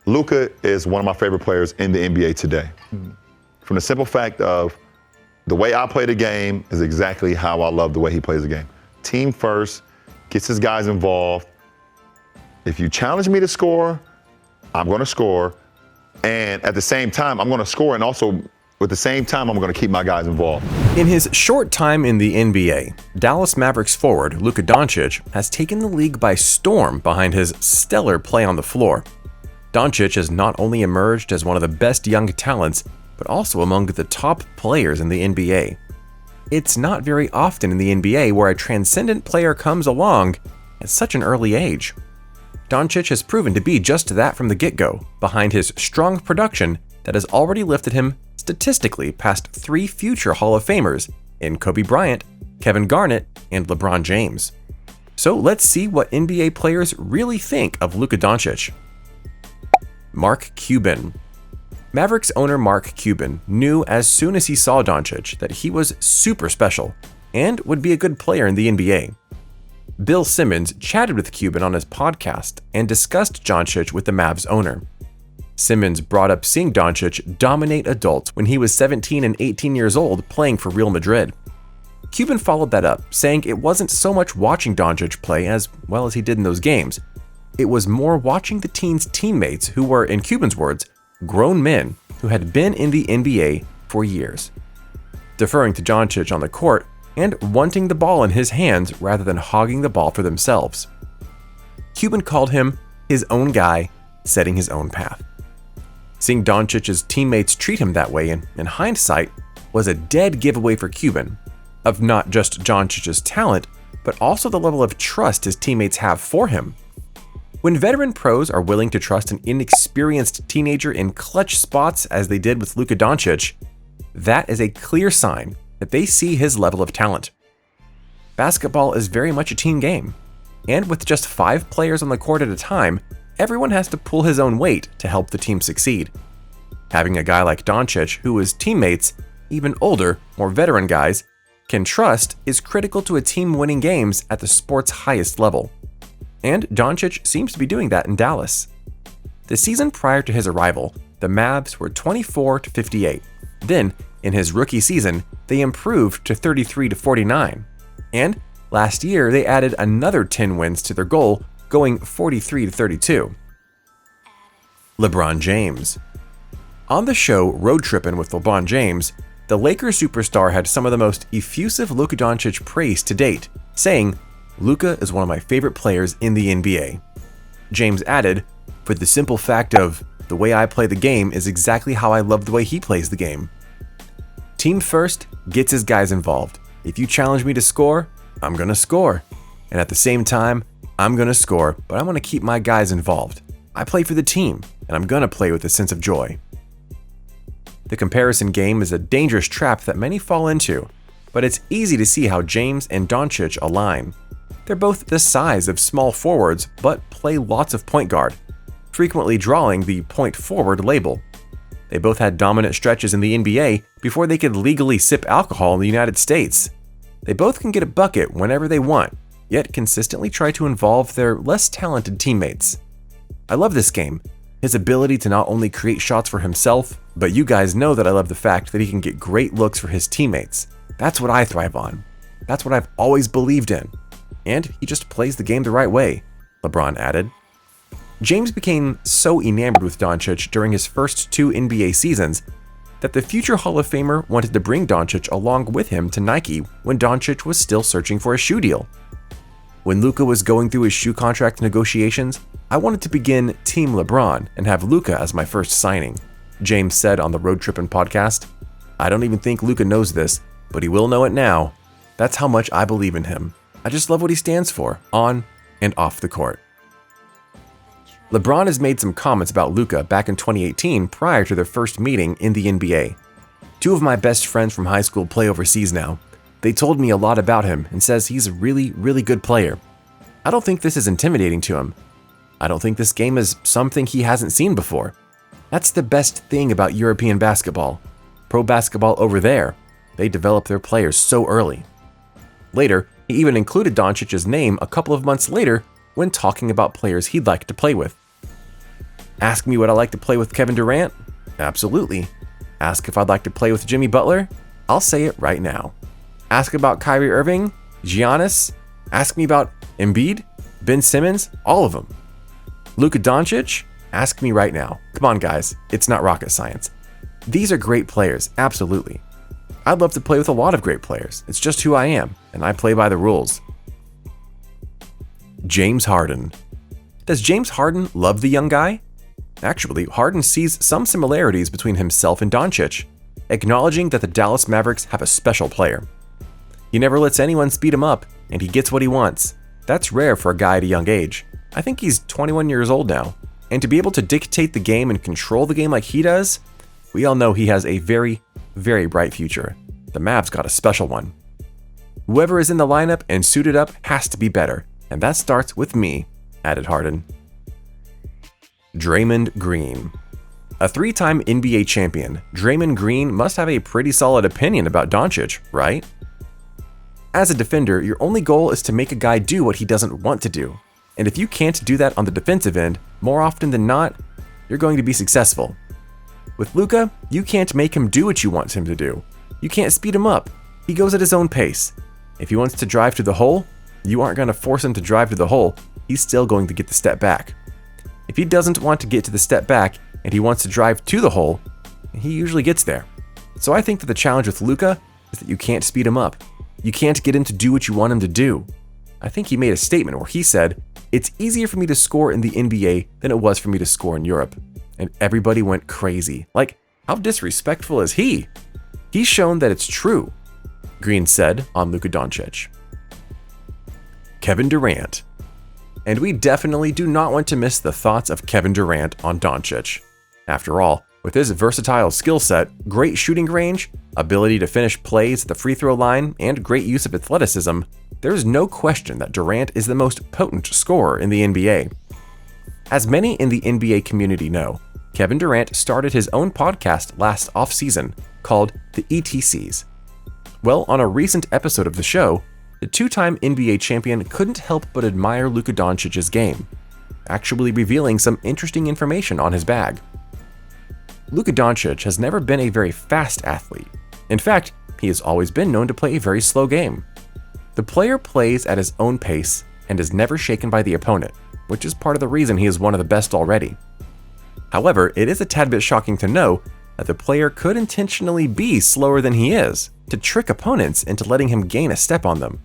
Luka is one of my favorite players in the NBA today. From the simple fact of the way I play the game is exactly how I love the way he plays the game. Team first, gets his guys involved. If you challenge me to score, I'm going to score. And at the same time, I'm going to score, and also at the same time, I'm going to keep my guys involved. In his short time in the NBA, Dallas Mavericks forward Luka Doncic has taken the league by storm behind his stellar play on the floor. Doncic has not only emerged as one of the best young talents, but also among the top players in the NBA. It's not very often in the NBA where a transcendent player comes along at such an early age. Doncic has proven to be just that from the get-go, behind his strong production that has already lifted him statistically past 3 future Hall of Famers in Kobe Bryant, Kevin Garnett, and LeBron James. So let's see what NBA players really think of Luka Doncic. Mark Cuban. Mavericks owner Mark Cuban knew as soon as he saw Doncic that he was super special and would be a good player in the NBA. Bill Simmons chatted with Cuban on his podcast and discussed Doncic with the Mavs owner. Simmons brought up seeing Doncic dominate adults when he was 17 and 18 years old playing for Real Madrid. Cuban followed that up, saying it wasn't so much watching Doncic play as well as he did in those games. It was more watching the teen's teammates who were, in Cuban's words, grown men who had been in the NBA for years. Deferring to Doncic on the court and wanting the ball in his hands rather than hogging the ball for themselves. Cuban called him his own guy, setting his own path. Seeing Doncic's teammates treat him that way in hindsight was a dead giveaway for Cuban, of not just Doncic's talent, but also the level of trust his teammates have for him. When veteran pros are willing to trust an inexperienced teenager in clutch spots as they did with Luka Doncic, that is a clear sign that they see his level of talent. Basketball is very much a team game, and with just 5 players on the court at a time, everyone has to pull his own weight to help the team succeed. Having a guy like Doncic, who his teammates, even older, more veteran guys, can trust is critical to a team winning games at the sport's highest level. And Doncic seems to be doing that in Dallas. The season prior to his arrival, the Mavs were 24-58. Then, in his rookie season, they improved to 33-49. And last year, they added another 10 wins to their goal, going 43-32. LeBron James. On the show Road Trippin' with LeBron James, the Lakers superstar had some of the most effusive Luka Doncic praise to date, saying, "Luka is one of my favorite players in the NBA." James added, "For the simple fact of, the way I play the game is exactly how I love the way he plays the game. Team first gets his guys involved. If you challenge me to score, I'm gonna score. And at the same time, I'm gonna score, but I want to keep my guys involved. I play for the team, and I'm gonna play with a sense of joy." The comparison game is a dangerous trap that many fall into, but it's easy to see how James and Doncic align. They're both the size of small forwards, but play lots of point guard, frequently drawing the point forward label. They both had dominant stretches in the NBA before they could legally sip alcohol in the United States. They both can get a bucket whenever they want, yet consistently try to involve their less talented teammates. I love this game, his ability to not only create shots for himself, but you guys know that I love the fact that he can get great looks for his teammates. That's what I thrive on. That's what I've always believed in. And he just plays the game the right way," LeBron added. James became so enamored with Doncic during his first 2 NBA seasons that the future Hall of Famer wanted to bring Doncic along with him to Nike when Doncic was still searching for a shoe deal. "When Luka was going through his shoe contract negotiations, I wanted to begin Team LeBron and have Luka as my first signing," James said on the Road Trippin' podcast. "I don't even think Luka knows this, but he will know it now. That's how much I believe in him. I just love what he stands for, on and off the court." LeBron has made some comments about Luka back in 2018 prior to their first meeting in the NBA. "Two of my best friends from high school play overseas now. They told me a lot about him and says he's a really, really good player. I don't think this is intimidating to him. I don't think this game is something he hasn't seen before. That's the best thing about European basketball. Pro basketball over there, they develop their players so early." Later, he even included Doncic's name a couple of months later when talking about players he'd like to play with. Ask me would I like to play with Kevin Durant? Absolutely. Ask if I'd like to play with Jimmy Butler? I'll say it right now. Ask about Kyrie Irving, Giannis? Ask me about Embiid, Ben Simmons, all of them. Luka Doncic? Ask me right now. Come on, guys, it's not rocket science. These are great players, absolutely. I'd love to play with a lot of great players. It's just who I am, and I play by the rules. James Harden. Does James Harden love the young guy? Actually, Harden sees some similarities between himself and Doncic, acknowledging that the Dallas Mavericks have a special player. He never lets anyone speed him up, and he gets what he wants. That's rare for a guy at a young age. I think he's 21 years old now, and to be able to dictate the game and control the game like he does, we all know he has a very, very bright future. The Mavs got a special one. Whoever is in the lineup and suited up has to be better, and that starts with me, added Harden. Draymond Green. A three-time NBA champion, Draymond Green must have a pretty solid opinion about Doncic, right? As a defender, your only goal is to make a guy do what he doesn't want to do. And if you can't do that on the defensive end, more often than not, you're going to be successful. With Luka, you can't make him do what you want him to do. You can't speed him up. He goes at his own pace. If he wants to drive to the hole, you aren't going to force him to drive to the hole. He's still going to get the step back. If he doesn't want to get to the step back and he wants to drive to the hole, he usually gets there. So I think that the challenge with Luka is that you can't speed him up. You can't get him to do what you want him to do. I think he made a statement where he said, "It's easier for me to score in the NBA than it was for me to score in Europe." And everybody went crazy. Like, how disrespectful is he? He's shown that it's true, Green said on Luka Doncic. Kevin Durant. And we definitely do not want to miss the thoughts of Kevin Durant on Doncic. After all, with his versatile skill set, great shooting range, ability to finish plays at the free throw line, and great use of athleticism, there is no question that Durant is the most potent scorer in the NBA. As many in the NBA community know, Kevin Durant started his own podcast last offseason called The ETCs. Well, on a recent episode of the show, the two-time NBA champion couldn't help but admire Luka Doncic's game, actually revealing some interesting information on his bag. Luka Doncic has never been a very fast athlete. In fact, he has always been known to play a very slow game. The player plays at his own pace and is never shaken by the opponent, which is part of the reason he is one of the best already. However, it is a tad bit shocking to know that the player could intentionally be slower than he is to trick opponents into letting him gain a step on them.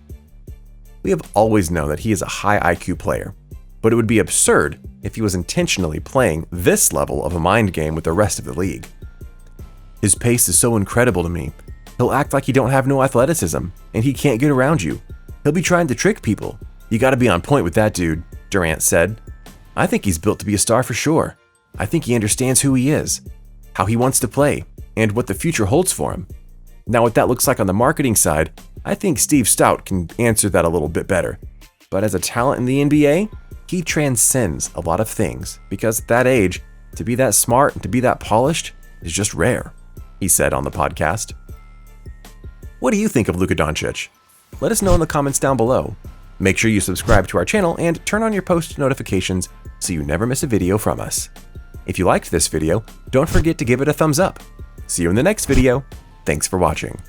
We have always known that he is a high IQ player, but it would be absurd if he was intentionally playing this level of a mind game with the rest of the league. His pace is so incredible to me. He'll act like you don't have no athleticism, and he can't get around you. He'll be trying to trick people. You gotta be on point with that dude, Durant said. I think he's built to be a star for sure. I think he understands who he is, how he wants to play, and what the future holds for him. Now, what that looks like on the marketing side, I think Steve Stout can answer that a little bit better. But as a talent in the NBA, he transcends a lot of things because at that age, to be that smart and to be that polished is just rare, he said on the podcast. What do you think of Luka Doncic? Let us know in the comments down below. Make sure you subscribe to our channel and turn on your post notifications so you never miss a video from us. If you liked this video, don't forget to give it a thumbs up. See you in the next video. Thanks for watching.